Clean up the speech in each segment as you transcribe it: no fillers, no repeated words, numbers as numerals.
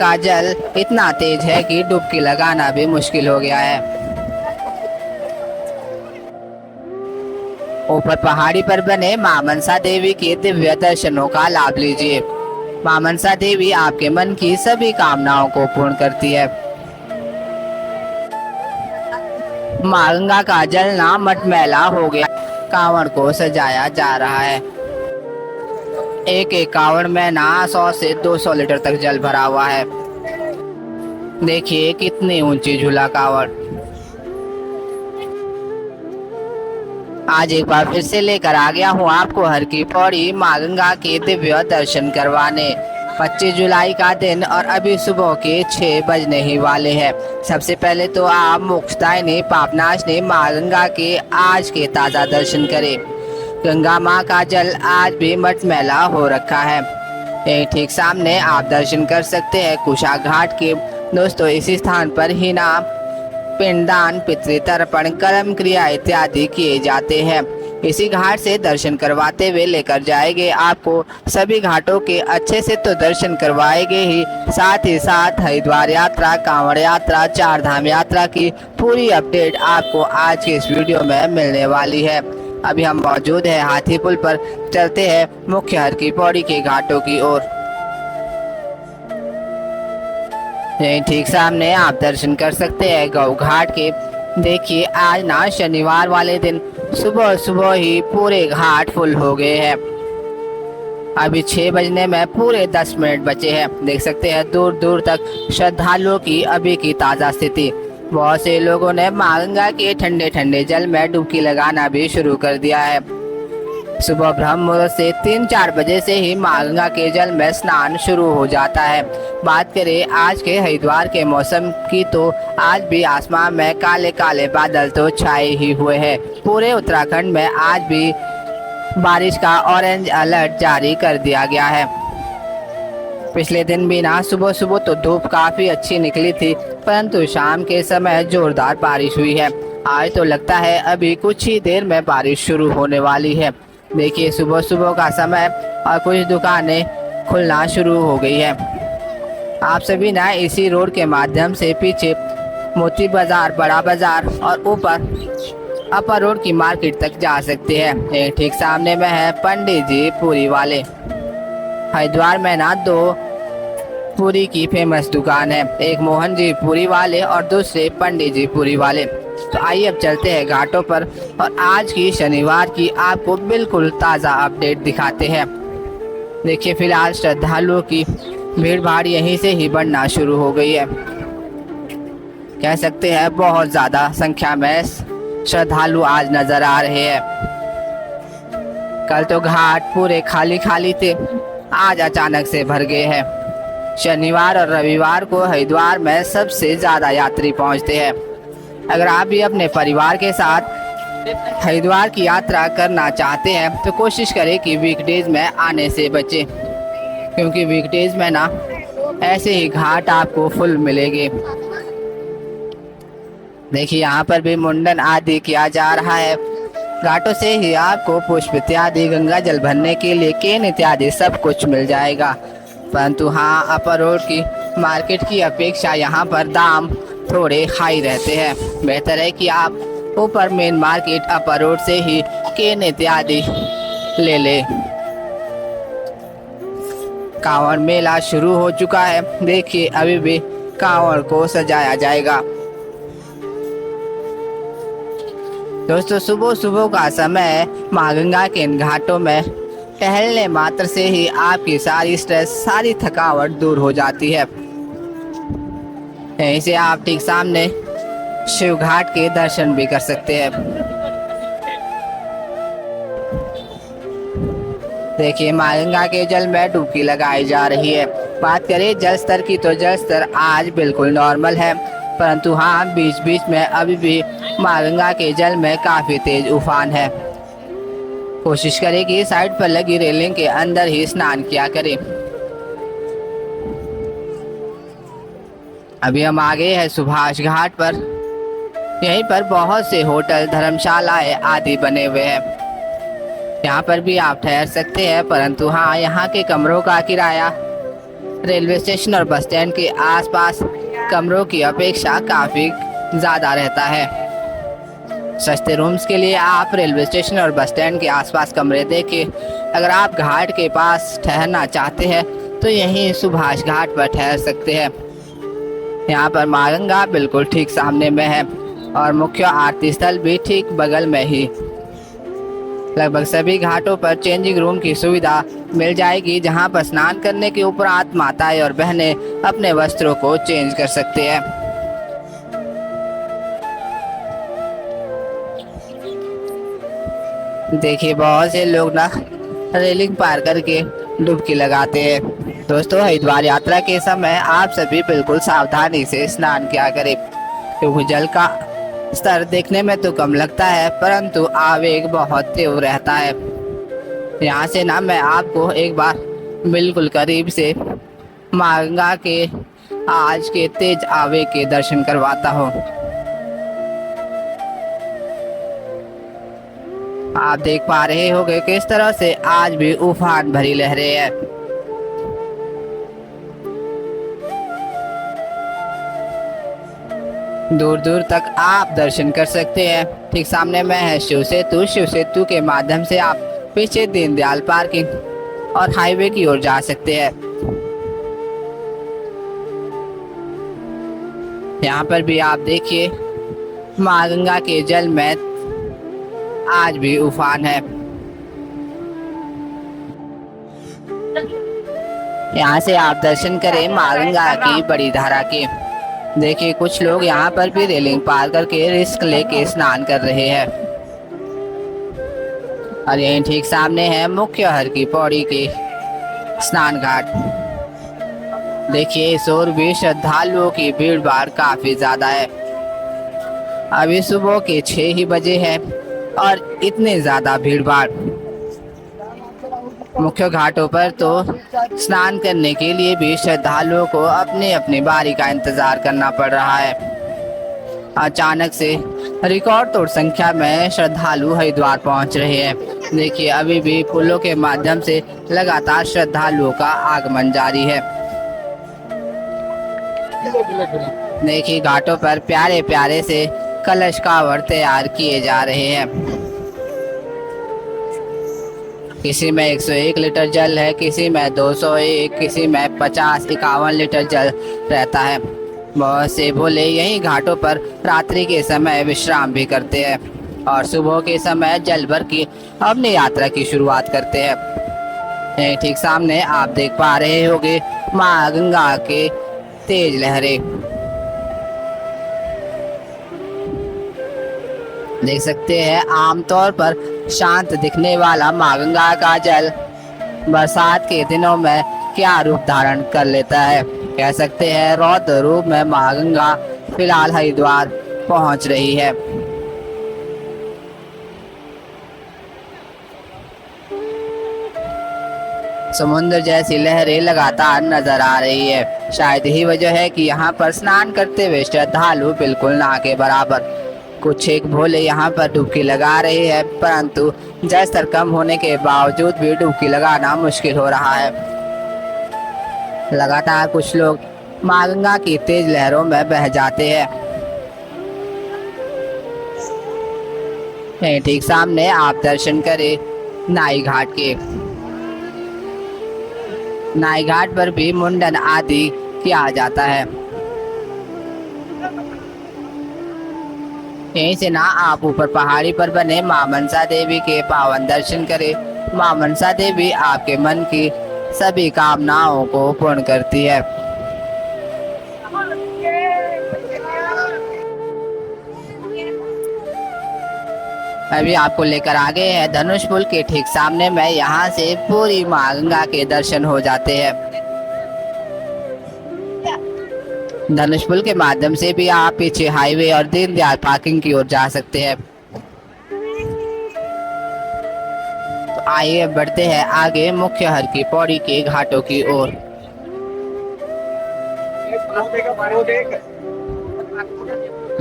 का जल इतना तेज है कि डुबकी लगाना भी मुश्किल हो गया है। ऊपर पहाड़ी पर बने मां मनसा देवी के दिव्य दर्शनों का लाभ लीजिए। मां मनसा देवी आपके मन की सभी कामनाओं को पूर्ण करती है। मां गंगा का जल ना मटमैला हो गया, कांवड़ को सजाया जा रहा है। एक एक कांवड़ में ना 100 से 200 लीटर तक जल भरा हुआ है। देखिए कितनी ऊंची झूला कांवड़। आज एक बार फिर से लेकर आ गया हूँ आपको हर की पौड़ी मां गंगा के दिव्य दर्शन करवाने। 25 जुलाई का दिन और अभी सुबह के 6 बजने ही वाले हैं। सबसे पहले तो आप मोक्षदायिनी पापनाशनी मां गंगा के आज के ताज़ा दर्शन करें। गंगा माँ का जल आज भी मटमैला हो रखा है। यही ठीक सामने आप दर्शन कर सकते हैं कुशा घाट के। दोस्तों इसी स्थान पर ही ना पिंडदान, पितृतर्पण, कर्म क्रिया इत्यादि किए जाते हैं। इसी घाट से दर्शन करवाते हुए लेकर जाएंगे आपको सभी घाटों के अच्छे से तो दर्शन करवाएंगे ही साथ हरिद्वार यात्रा, कांवड़ यात्रा, चार धाम यात्रा की पूरी अपडेट आपको आज के इस वीडियो में मिलने वाली है। अभी हम मौजूद हैं हाथी पुल पर, चलते हैं मुख्य हर की पौड़ी के घाटों की ओर। ठीक सामने आप दर्शन कर सकते हैं गौ घाट के। देखिए आज ना शनिवार वाले दिन सुबह सुबह ही पूरे घाट फुल हो गए हैं। अभी 6 बजने में पूरे 10 मिनट बचे हैं। देख सकते हैं दूर दूर तक श्रद्धालुओं की अभी की ताज़ा स्थिति। बहुत से लोगों ने मां गंगा के ठंडे ठंडे जल में डुबकी लगाना भी शुरू कर दिया है। सुबह ब्रह्म मुहूर्त से 3-4 बजे से ही मां गंगा के जल में स्नान शुरू हो जाता है। बात करें आज के हरिद्वार के मौसम की तो आज भी आसमान में काले काले बादल तो छाए ही हुए हैं। पूरे उत्तराखंड में आज भी बारिश का ऑरेंज अलर्ट जारी कर दिया गया है। पिछले दिन भी ना सुबह सुबह तो धूप काफी अच्छी निकली थी, परंतु शाम के समय जोरदार बारिश हुई है। आज तो लगता है अभी कुछ ही देर में बारिश शुरू होने वाली है। देखिए सुबह सुबह का समय और कुछ दुकानें खुलना शुरू हो गई है। आप सभी ना इसी रोड के माध्यम से पीछे मोती बाजार, बड़ा बाजार और ऊपर अपर रोड की मार्केट तक जा सकते हैं। ठीक सामने में है पंडित जी पूरी वाले। हरिद्वार में ना 2 पूरी की फेमस दुकान है, एक मोहन जी पूरी वाले और दूसरे पंडित जी पूरी वाले। तो आइए अब चलते हैं घाटों पर और आज की शनिवार की आपको बिल्कुल ताज़ा अपडेट दिखाते हैं। देखिए फिलहाल श्रद्धालुओं की भीड़ भाड़ यहीं से ही बढ़ना शुरू हो गई है। कह सकते हैं बहुत ज़्यादा संख्या में श्रद्धालु आज नजर आ रहे हैं। कल तो घाट पूरे खाली खाली थे, आज अचानक से भर गए हैं। शनिवार और रविवार को हरिद्वार में सबसे ज़्यादा यात्री पहुंचते हैं। अगर आप भी अपने परिवार के साथ हरिद्वार की यात्रा करना चाहते हैं तो कोशिश करें कि वीकडेज में आने से बचें, क्योंकि वीकडेज में ना ऐसे ही घाट आपको फुल मिलेंगे। देखिए यहाँ पर भी मुंडन आदि किया जा रहा है। घाटों से ही आपको पुष्प इत्यादि, गंगा जल भरने के लिए केन इत्यादि सब कुछ मिल जाएगा। परंतु हाँ अपर रोड की मार्केट की अपेक्षा यहाँ पर दाम थोड़े हाई रहते हैं। बेहतर है कि आप ऊपर मेन मार्केट अपर रोड से ही केन इत्यादि ले ले। कांवड़ मेला शुरू हो चुका है। देखिए अभी भी कांवड़ को सजाया जाएगा। दोस्तों सुबह सुबह का समय मां गंगा के इन घाटों में टहलने मात्र से ही आपकी सारी स्ट्रेस, सारी थकावट दूर हो जाती है। यहीं से आप ठीक सामने शिव घाट के दर्शन भी कर सकते हैं। देखिए मां गंगा के जल में डुबकी लगाई जा रही है। बात करें जल स्तर की तो जल स्तर आज बिल्कुल नॉर्मल है, परंतु हाँ बीच बीच में अभी भी मां गंगा के जल में काफ़ी तेज उफान है। कोशिश करें कि साइड पर लगी रेलिंग के अंदर ही स्नान किया करें। अभी हम आ गए हैं सुभाष घाट पर। यहीं पर बहुत से होटल, धर्मशालाएं आदि बने हुए हैं। यहाँ पर भी आप ठहर सकते हैं, परंतु हाँ यहाँ के कमरों का किराया रेलवे स्टेशन और बस स्टैंड के आसपास कमरों की अपेक्षा काफ़ी ज़्यादा रहता है। सस्ते रूम्स के लिए आप रेलवे स्टेशन और बस स्टैंड के आसपास कमरे देखें। अगर आप घाट के पास ठहरना चाहते हैं तो यहीं सुभाष घाट पर ठहर सकते हैं। यहाँ पर माँ गंगा बिल्कुल ठीक सामने में है और मुख्य आरती स्थल भी ठीक बगल में ही। लगभग सभी घाटों पर चेंजिंग रूम की सुविधा मिल जाएगी, जहाँ पर स्नान करने के उपरांत माताएं और बहनें अपने वस्त्रों को चेंज कर सकते हैं। देखिए बहुत से लोग ना रेलिंग पार करके डुबकी लगाते हैं। दोस्तों, हरिद्वार यात्रा के समय आप सभी बिल्कुल सावधानी से स्नान किया करें, क्योंकि जल का स्तर देखने में तो कम लगता है परंतु आवेग बहुत तीव्र रहता है। यहाँ से ना मैं आपको एक बार बिल्कुल करीब से माँ गंगा के आज के तेज आवेग के दर्शन करवाता हूँ। आप देख पा रहे होंगे किस तरह से आज भी उफान भरी लहरें हैं। दूर दूर तक आप दर्शन कर सकते हैं। ठीक सामने में है शिव सेतु। शिव सेतु के माध्यम से आप पीछे दीनदयाल पार्किंग और हाईवे की ओर जा सकते हैं। यहाँ पर भी आप देखिए माँ गंगा के जल में आज भी उफान है। यहाँ से आप दर्शन करें माँ गंगा की बड़ी धारा के। देखिए कुछ लोग यहाँ पर भी रेलिंग पार करके रिस्क लेके स्नान कर रहे हैं। और यहीं ठीक सामने है मुख्य हर की पौड़ी के स्नान घाट। देखिए इस ओर भी श्रद्धालुओं की भीड़ भाड़ काफी ज्यादा है। अभी सुबह के 6 ही बजे है और इतने ज्यादा भीड़ भाड़। मुख्य घाटों पर तो स्नान करने के लिए भी श्रद्धालुओं को अपनी अपनी बारी का इंतजार करना पड़ रहा है। अचानक से रिकॉर्ड तोड़ संख्या में श्रद्धालु हरिद्वार पहुंच रहे हैं। देखिए अभी भी पुलों के माध्यम से लगातार श्रद्धालुओं का आगमन जारी है। देखिए घाटों पर प्यारे प्यारे से कलश कावड़ तैयार किए जा रहे हैं। किसी में 101 लीटर जल है, किसी में 201, किसी में 50-51 लीटर जल रहता है। बहुत से भोले यही घाटों पर रात्रि के समय विश्राम भी करते हैं और सुबह के समय जल भर की अपनी यात्रा की शुरुआत करते हैं। ठीक सामने आप देख पा रहे होंगे माँ गंगा के तेज लहरें। देख सकते हैं आमतौर पर शांत दिखने वाला माँ गंगा का जल बरसात के दिनों में क्या रूप धारण कर लेता है। कह सकते हैं रौद्र रूप में माँ गंगा फिलहाल हरिद्वार पहुंच रही है। समुद्र जैसी लहरें लगातार नजर आ रही है। शायद यही वजह है कि यहाँ पर स्नान करते हुए श्रद्धालु बिल्कुल ना के बराबर। कुछ एक भोले यहाँ पर डुबकी लगा रहे हैं परंतु जल स्तर कम होने के बावजूद भी डुबकी लगाना मुश्किल हो रहा है। लगातार कुछ लोग माँ गंगा की तेज लहरों में बह जाते हैं। ठीक सामने आप दर्शन करें नाई घाट के। नाई घाट पर भी मुंडन आदि किया जाता है। यहीं से ना आप ऊपर पहाड़ी पर बने माँ मनसा देवी के पावन दर्शन करें। माँ मनसा देवी आपके मन की सभी कामनाओं को पूर्ण करती है। अभी आपको लेकर आ गए हैं धनुष पुल के ठीक सामने में। यहाँ से पूरी माँ गंगा के दर्शन हो जाते हैं। धनुष पुल के माध्यम से भी आप पीछे हाईवे और दीनदयाल पार्किंग की ओर जा सकते हैं। तो आइए बढ़ते हैं आगे मुख्य हर की पौड़ी के घाटों की ओर।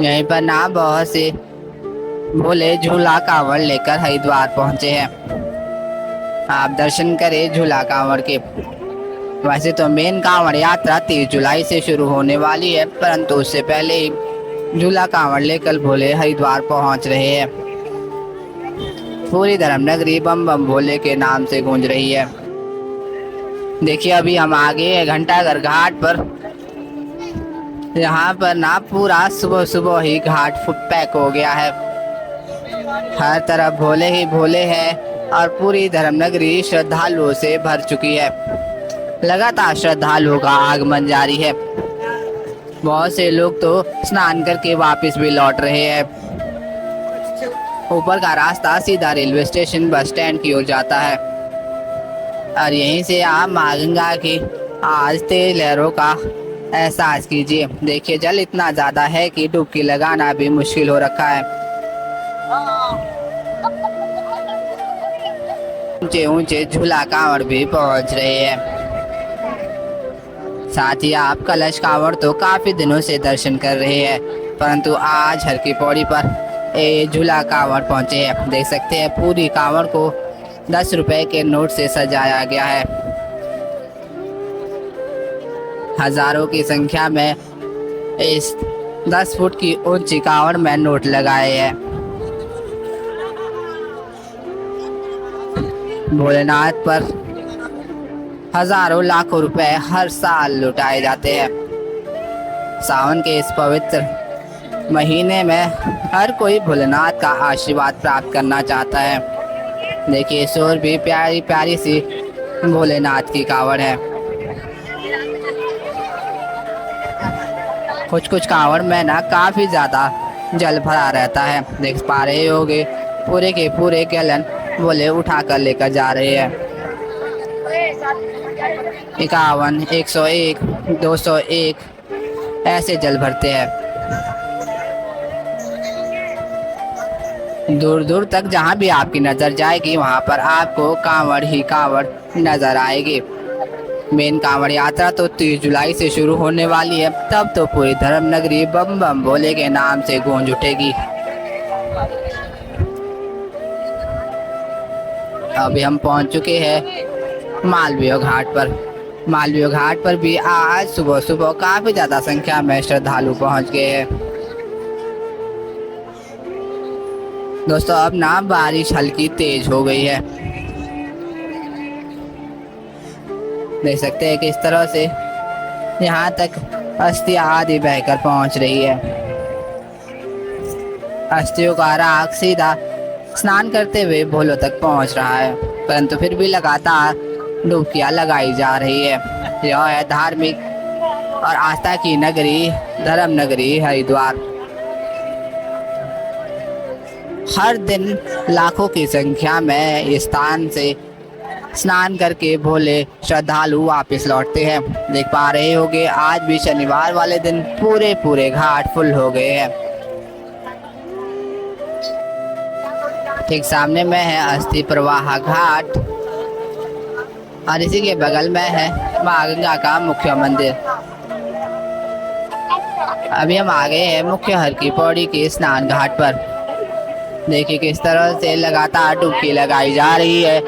यहीं पर ना बहुत से भोले झूला कांवड़ लेकर हरिद्वार पहुंचे हैं। आप दर्शन करें झूला कांवड़ के। वैसे तो मेन कांवड़ यात्रा 30 जुलाई से शुरू होने वाली है, परंतु उससे पहले ही झूला कांवड़ लेकर भोले हरिद्वार पहुंच रहे हैं। पूरी धर्म नगरी बम बम भोले के नाम से गूंज रही है। देखिए अभी हम आ गए हैं घंटाघर घाट पर। यहाँ पर ना पूरा सुबह सुबह ही घाट फुट पैक हो गया है। हर तरफ भोले ही भोले हैं और पूरी धर्म नगरी श्रद्धालुओं से भर चुकी है। लगातार श्रद्धालुओं का आगमन जारी है। बहुत से लोग तो स्नान करके वापस भी लौट रहे हैं। ऊपर का रास्ता सीधा रेलवे स्टेशन बस स्टैंड की ओर जाता है और यहीं से आप माँ गंगा की आज तेज लहरों का एहसास कीजिए। देखिए जल इतना ज्यादा है कि डुबकी लगाना भी मुश्किल हो रखा है। ऊंचे ऊंचे झूला कांवड़ भी पहुंच रहे हैं। साथ ही आप कलश कांवड़ तो काफी दिनों से दर्शन कर रहे हैं, परंतु आज हर की पौड़ी पर झूला कांवड़ पहुंचे हैं। देख सकते हैं पूरी कांवड़ को 10 रुपए के नोट से सजाया गया है। हजारों की संख्या में इस 10 फुट की ऊंची कांवड़ में नोट लगाए हैं। भोलेनाथ पर हजारों लाखों रुपए हर साल लुटाए जाते हैं। सावन के इस पवित्र महीने में हर कोई भोलेनाथ का आशीर्वाद प्राप्त करना चाहता है। देखिए शोर भी प्यारी प्यारी सी भोलेनाथ की कांवड़ है। कुछ कुछ कांवड़ में ना काफी ज्यादा जल भरा रहता है। देख पा रहे होगे पूरे के पूरे गैलन भोले उठा कर लेकर जा रहे हैं। 51, 101, 201 ऐसे जल भरते हैं। दूर दूर तक जहाँ भी आपकी नजर जाएगी वहाँ पर आपको कांवड़ ही कांवड़ नजर आएगी। मेन कांवड़ यात्रा तो 30 जुलाई से शुरू होने वाली है, तब तो पूरी धर्म नगरी बम बम भोले के नाम से गूंज उठेगी। अभी हम पहुंच चुके हैं मालवीय घाट पर। मालवीय घाट पर भी आज सुबह सुबह काफी ज्यादा संख्या में श्रद्धालु पहुंच गए हैं। दोस्तों अब ना बारिश हल्की तेज हो गई है। देख सकते हैं किस तरह से यहाँ तक अस्थियां आदि बहकर पहुंच रही है। अस्थियों का राग सीधा स्नान करते हुए भोलों तक पहुंच रहा है, परंतु फिर भी लगातार डुबकियां लगाई जा रही है। यह है धार्मिक और आस्था की नगरी धर्म नगरी हरिद्वार। हर दिन लाखों की संख्या में इस स्थान से स्नान करके भोले श्रद्धालु वापस लौटते हैं। देख पा रहे होंगे आज भी शनिवार वाले दिन पूरे पूरे घाट फुल हो गए हैं। ठीक सामने में है अस्थि प्रवाह घाट और इसी के बगल में है माँ गंगा का मुख्य मंदिर। अभी हम आ गए हैं मुख्य हर की पौड़ी के स्नान घाट पर। देखिए किस तरह से लगातार डुबकी लगाई जा रही है।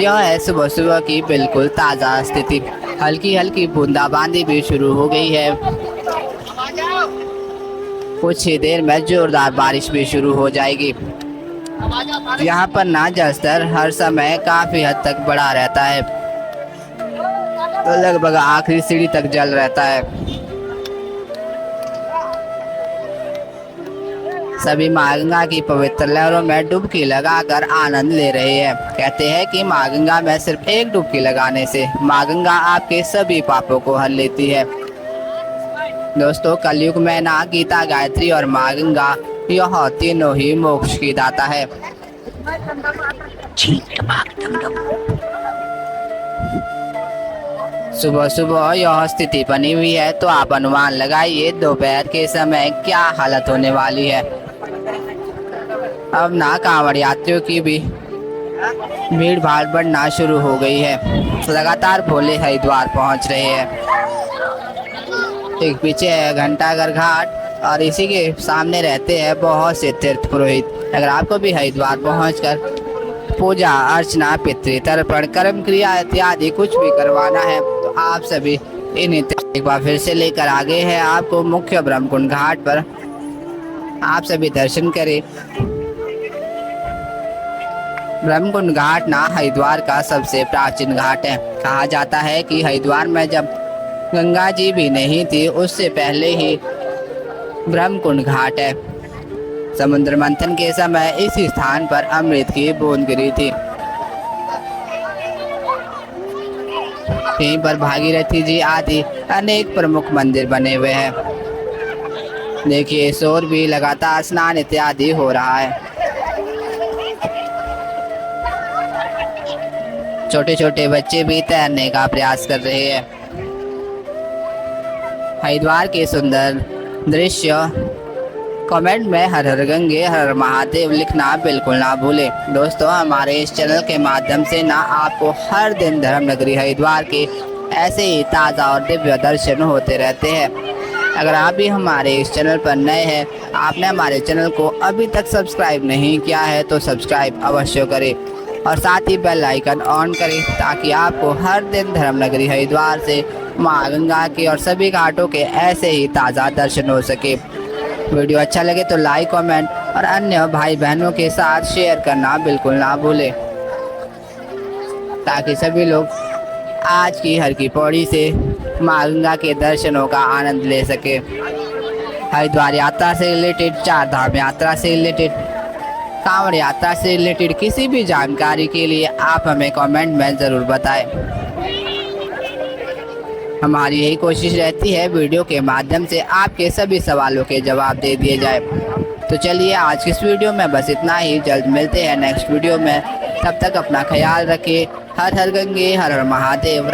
यह है सुबह सुबह की बिल्कुल ताज़ा स्थिति। हल्की हल्की बूंदाबांदी भी शुरू हो गई है। कुछ ही देर में जोरदार बारिश भी शुरू हो जाएगी। यहाँ पर ना जल स्तर हर समय काफी हद तक बढ़ा रहता है, तो लगभग आखिरी सीढ़ी तक जल रहता है। सभी माँ गंगा की पवित्र लहरों में डुबकी लगाकर आनंद ले रहे हैं। कहते हैं कि माँ गंगा में सिर्फ एक डुबकी लगाने से माँ गंगा आपके सभी पापों को हर लेती है। दोस्तों कलयुग में ना गीता गायत्री और माँ गंगा यह तीनों ही मोक्ष की दाता है। सुबह सुबह यह स्थिति बनी हुई है, तो आप अनुमान लगाइए दोपहर के समय क्या हालत होने वाली है। अब ना कांवड़ यात्रियों की भी भीड़ भाड़ बढ़ना शुरू हो गई है। लगातार भोले हरिद्वार पहुंच रहे हैं। एक पीछे है घंटाघर घाट और इसी के सामने रहते हैं बहुत से तीर्थ पुरोहित। अगर आपको भी हरिद्वार पहुंचकर पूजा अर्चना पितृ तर्पण कर्म क्रिया इत्यादि कुछ भी करवाना है तो आप सभी इन्हें एक बार फिर से लेकर आ गए हैं आपको मुख्य ब्रह्मकुंड घाट पर। आप सभी दर्शन करें। ब्रह्मकुंड घाट ना हरिद्वार का सबसे प्राचीन घाट है। कहा जाता है कि हरिद्वार में जब गंगा जी भी नहीं थी उससे पहले ही ब्रह्मकुंड घाट है। समुद्र मंथन के समय इस स्थान पर अमृत की बूंद गिरी थी। यहीं पर भागीरथी जी आदि अनेक प्रमुख मंदिर बने हुए हैं। देखिए शोर भी लगातार स्नान इत्यादि हो रहा है। छोटे छोटे बच्चे भी तैरने का प्रयास कर रहे हैं। हरिद्वार के सुंदर दृश्य कमेंट में हर हर गंगे हर हर महादेव लिखना बिल्कुल ना भूलें। दोस्तों हमारे इस चैनल के माध्यम से ना आपको हर दिन धर्मनगरी हरिद्वार के ऐसे ही ताज़ा और दिव्य दर्शन होते रहते हैं। अगर आप भी हमारे इस चैनल पर नए हैं, आपने हमारे चैनल को अभी तक सब्सक्राइब नहीं किया है तो सब्सक्राइब अवश्य करें और साथ ही बेल आइकन ऑन करें ताकि आपको हर दिन धर्मनगरी हरिद्वार से माँ गंगा के और सभी घाटों के ऐसे ही ताज़ा दर्शन हो सके। वीडियो अच्छा लगे तो लाइक कमेंट और अन्य भाई बहनों के साथ शेयर करना बिल्कुल ना भूलें ताकि सभी लोग आज की हर की पौड़ी से माँ गंगा के दर्शनों का आनंद ले सके। हरिद्वार यात्रा से रिलेटेड, चार धाम यात्रा से रिलेटेड, कांवड़ यात्रा से रिलेटेड किसी भी जानकारी के लिए आप हमें कमेंट में ज़रूर बताएं। हमारी यही कोशिश रहती है वीडियो के माध्यम से आपके सभी सवालों के जवाब दे दिए जाए। तो चलिए आज की इस वीडियो में बस इतना ही। जल्द मिलते हैं नेक्स्ट वीडियो में। तब तक अपना ख्याल रखिए। हर हर गंगे हर हर महादेव।